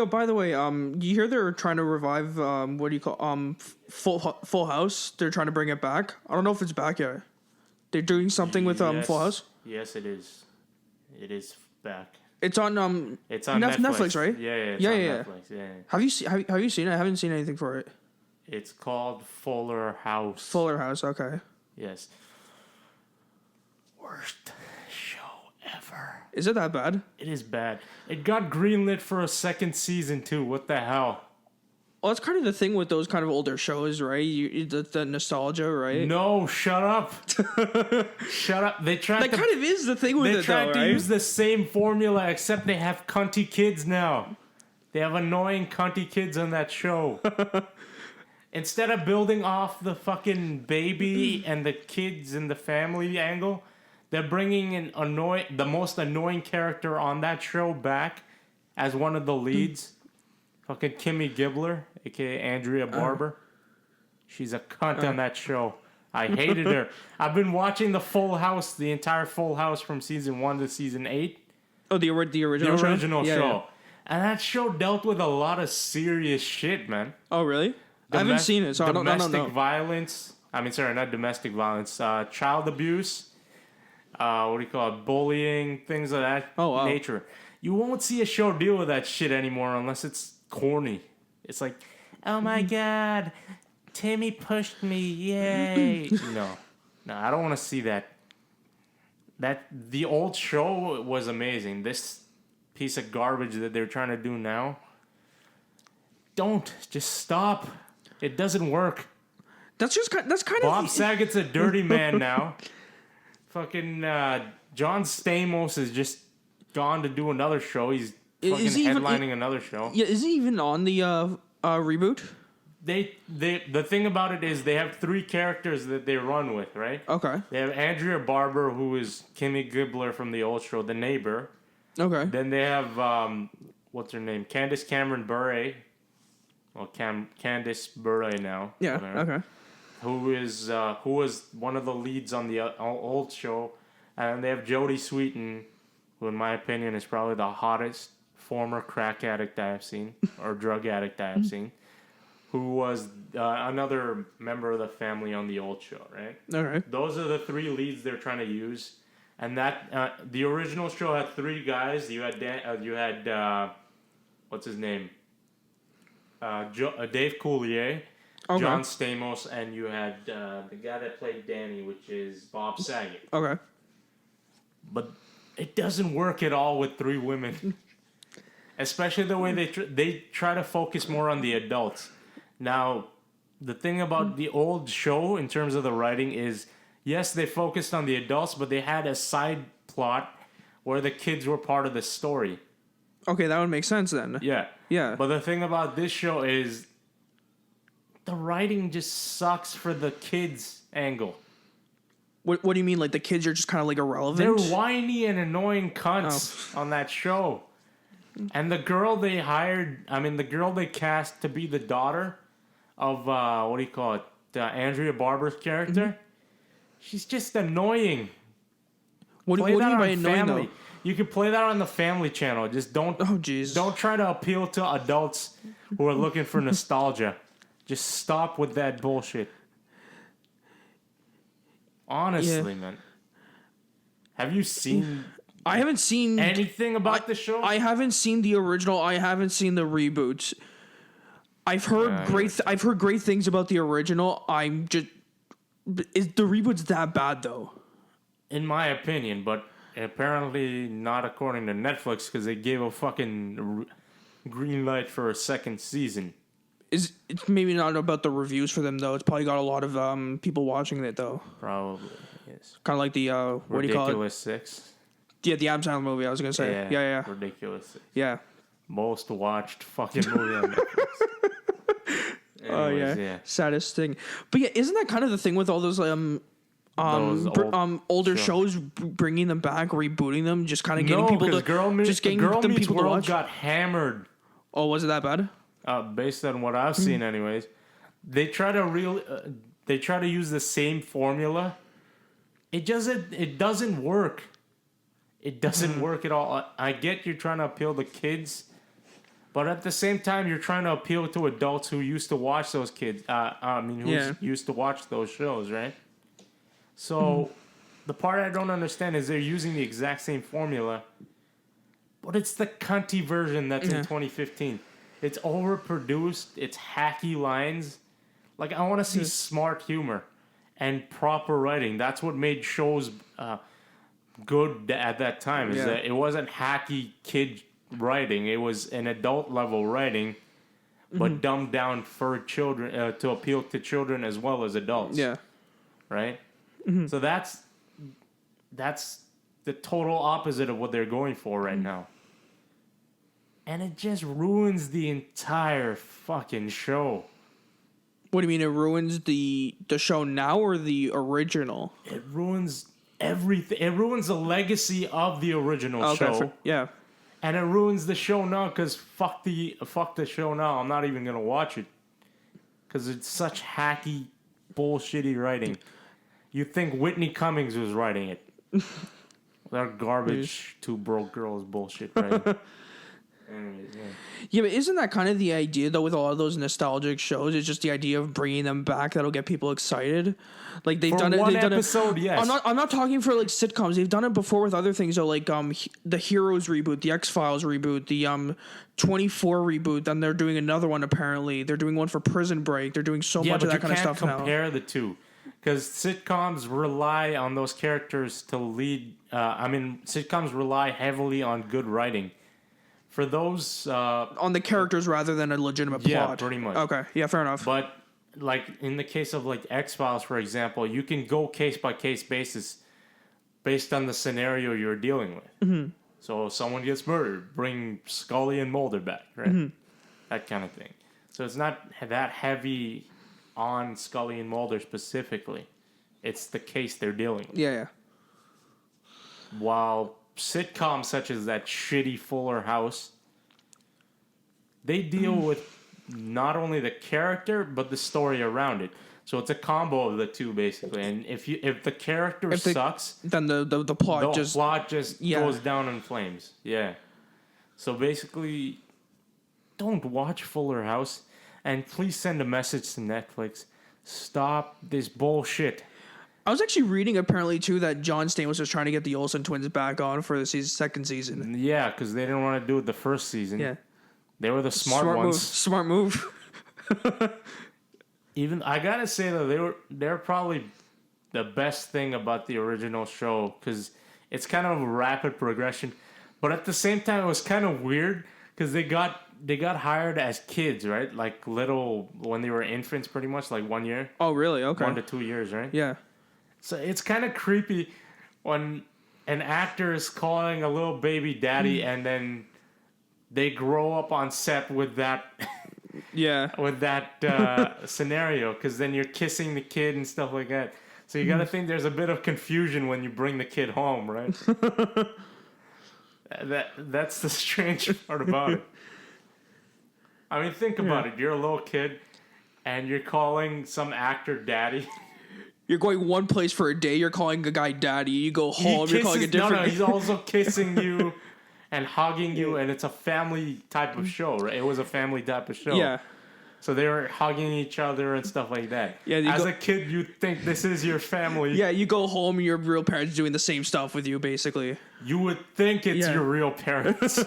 by the way, you hear they're trying to revive what do you call Full House? They're trying to bring it back. I don't know if it's back yet. They're doing something with Full House. Yes, it is. It is back. It's on It's on Netflix, right? Yeah. Netflix. Yeah. Have you seen it? I haven't seen anything for it. It's called Fuller House. Fuller House, okay. Yes. Worst show ever. Is it that bad? It is bad. It got greenlit for a second season too. What the hell? Well, that's kind of the thing with those kind of older shows, right? The nostalgia, right? No, shut up. Shut up. They tried That kind of is the thing with it, though, right? They tried to use the same formula, except they have cunty kids now. They have annoying cunty kids on that show. Instead of building off the fucking baby and the kids and the family angle, they're bringing the most annoying character on that show back as one of the leads. Fucking Kimmy Gibbler, a.k.a. Andrea Barber. She's a cunt on that show. I hated her. I've been watching the entire Full House from season 1 to season 8. Oh, the original show? The original show. Yeah. And that show dealt with a lot of serious shit, man. Oh, really? I haven't seen it, so I don't know. Domestic violence. Not domestic violence. Child abuse. What do you call it? Bullying. Things of that nature. You won't see a show deal with that shit anymore unless it's corny. It's like, oh my god, Timmy pushed me, yay. No, I don't want to see that. The old show was amazing. This piece of garbage that they're trying to do now, just stop. It doesn't work. That's kind of Bob Saget's a dirty man now. Fucking John Stamos is just gone to do another show. He's fucking headlining another show. Yeah, is he even on the reboot? The thing about it is they have 3 characters that they run with, right? Okay. They have Andrea Barber, who is Kimmy Gibbler from the old show, The Neighbor. Okay. Then they have what's her name? Candace Cameron Bure. Well, Candace Bure now. Yeah. Okay. Who was one of the leads on the old show, and they have Jodie Sweetin, who in my opinion is probably the hottest former crack addict I have seen, or drug addict I have seen, who was another member of the family on the old show, right? All right. Those are the 3 leads they're trying to use, and that the original show had 3 guys. You had what's his name? Dave Coulier, okay. John Stamos, and you had the guy that played Danny, which is Bob Saget. Okay. But it doesn't work at all with 3 women. Especially the way they try to focus more on the adults. Now, the thing about the old show in terms of the writing is, yes, they focused on the adults, but they had a side plot where the kids were part of the story. Okay, that would make sense then. Yeah. Yeah. But the thing about this show is the writing just sucks for the kids' angle. What do you mean? Like the kids are just kind of like irrelevant? They're whiny and annoying cunts on that show. And the girl they cast to be the daughter of, Andrea Barber's character, Mm-hmm. she's just annoying. What do you mean by annoying, though? You can play that on the Family Channel. Just don't try to appeal to adults who are looking for nostalgia. Just stop with that bullshit. Honestly, man. Have you seen... I haven't seen anything about the show. I haven't seen the original. I haven't seen the reboots. I've heard great things about the original. Is the reboot's that bad though? In my opinion, but apparently not according to Netflix because they gave a fucking green light for a second season. It's maybe not about the reviews for them though. It's probably got a lot of people watching it though. Probably, yes. Kind of like the what do you call it? Ridiculous 6. Yeah, the Adam Sandler movie. I was gonna say. Yeah. Ridiculous 6. Yeah. Most watched fucking movie on Netflix. Oh yeah. Saddest thing. But yeah, isn't that kind of the thing with all those older shows, bringing them back, rebooting them, just kind of getting people to Girl Meets World got hammered. Oh, was it that bad? Based on what I've seen, anyways, they try to use the same formula. It doesn't work. It doesn't work at all. I get you're trying to appeal to kids, But at the same time, you're trying to appeal to adults who used to watch those kids. Used to watch those shows, right? So the part I don't understand is they're using the exact same formula, but it's the cunty version that's in 2015. It's overproduced. It's hacky lines. Like, I want to see smart humor and proper writing. That's what made shows good at that time. Is that it wasn't hacky kid writing. It was an adult level writing, but dumbed down for children to appeal to children as well as adults. Yeah. Right. So that's the total opposite of what they're going for right now. And it just ruins the entire fucking show. What do you mean it ruins the show now or the original? It ruins everything. It ruins the legacy of the original show. Yeah. And it ruins the show now because fuck the show now. I'm not even going to watch it. Because it's such hacky, bullshitty writing. You'd think Whitney Cummings was writing it. That garbage, two broke girls bullshit writing. Anyways, yeah, but isn't that kind of the idea though with a lot of those nostalgic shows? It's just the idea of bringing them back that'll get people excited. Like they've done it. One they've episode, done it. yes. I'm not talking for like sitcoms. They've done it before with other things though, like the Heroes reboot, the X-Files reboot, the 24 reboot. Then they're doing another one. Apparently, they're doing one for Prison Break. They're doing so much of that kind of stuff now. You can't compare the two because sitcoms rely on those characters to lead. Sitcoms rely heavily on good writing. For those... on the characters rather than a legitimate plot. Yeah, pretty much. Okay, yeah, fair enough. But, like, in the case of, like, X-Files, for example, you can go case-by-case basis based on the scenario you're dealing with. Mm-hmm. So, someone gets murdered, bring Scully and Mulder back, right? Mm-hmm. That kind of thing. So, it's not that heavy on Scully and Mulder specifically. It's the case they're dealing with. Yeah. While... sitcoms such as that shitty Fuller House, they deal with not only the character but the story around it. So it's a combo of the two basically. And if the character sucks, then the plot just goes down in flames. Yeah. So basically, don't watch Fuller House, and please send a message to Netflix. Stop this bullshit. I was actually reading apparently too that John Stamos was trying to get the Olsen twins back on for the second season. Yeah, because they didn't want to do it the first season. Yeah, they were the smart ones. Smart move. Even I gotta say though, they're probably the best thing about the original show because it's kind of a rapid progression, but at the same time it was kind of weird because they got hired as kids, right? Like when they were infants, pretty much like 1 year. Oh, really? Okay. 1 to 2 years, right? Yeah. So it's kind of creepy when an actor is calling a little baby daddy and then they grow up on set with that scenario because then you're kissing the kid and stuff like that. So you got to think there's a bit of confusion when you bring the kid home, right? That's the strange part about it. I mean, think about it. You're a little kid and you're calling some actor daddy. You're going one place for a day. You're calling a guy daddy. You go home. You're calling a different. No, he's also kissing you and hugging you, and it's a family type of show, right? It was a family type of show. Yeah. So they were hugging each other and stuff like that. Yeah. As a kid, you think this is your family. Yeah. You go home, and your real parents doing the same stuff with you, basically. You would think it's your real parents.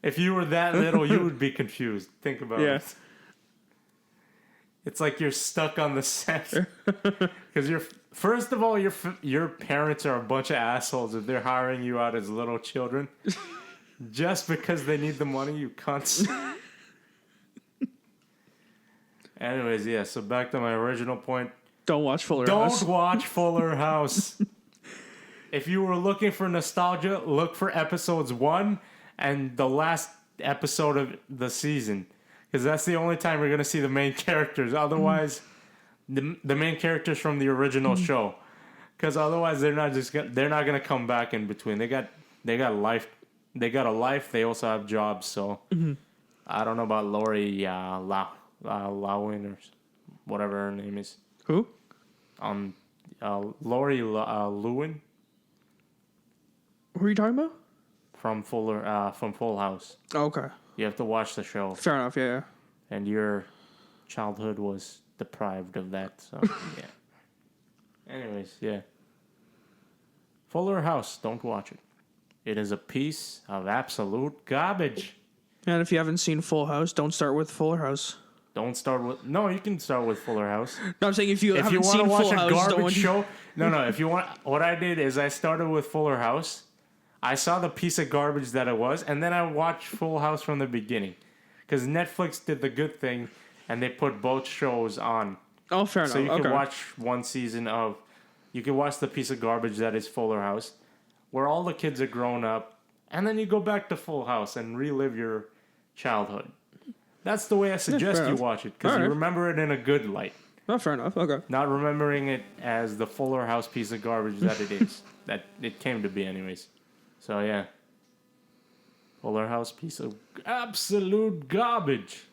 If you were that little, you would be confused. Think about it. It's like you're stuck on the set because first of all, your parents are a bunch of assholes if they're hiring you out as little children just because they need the money. You cunts. Anyways, yeah. So back to my original point. Don't watch Fuller House. Don't watch Fuller House. If you were looking for nostalgia, look for episodes 1 and the last episode of the season. Because that's the only time we're going to see the main characters. Otherwise, the main characters from the original show. Because otherwise, they're not going to come back in between. They got life. They got a life. They also have jobs. So I don't know about Lori Loughlin or whatever her name is. Who? Lori Lewin. Who are you talking about? from Full House. Okay. You have to watch the show, Fair enough. Yeah. and your childhood was deprived of that. So yeah. Anyways, yeah. Fuller House, don't watch it. It is a piece of absolute garbage. And if you haven't seen Full House, don't start with Fuller House. Don't start with... No, you can start with Fuller House. No, I'm saying if you If you haven't want to seen watch Full a House, garbage don't. show... No, if you want... What I did is I started with Fuller House. I saw the piece of garbage that it was, and then I watched Full House from the beginning. Because Netflix did the good thing, and they put both shows on. Oh, fair enough. So you Okay. can watch one season of... You can watch the piece of garbage that is Fuller House, where all the kids are grown up, and then you go back to Full House and relive your childhood. That's the way I suggest fair you enough. watch it, because All you right. remember it in a good light. Oh, fair enough. Okay. Not remembering it as the Fuller House piece of garbage that it is. That it came to be anyways. So yeah. Fuller House piece of absolute garbage.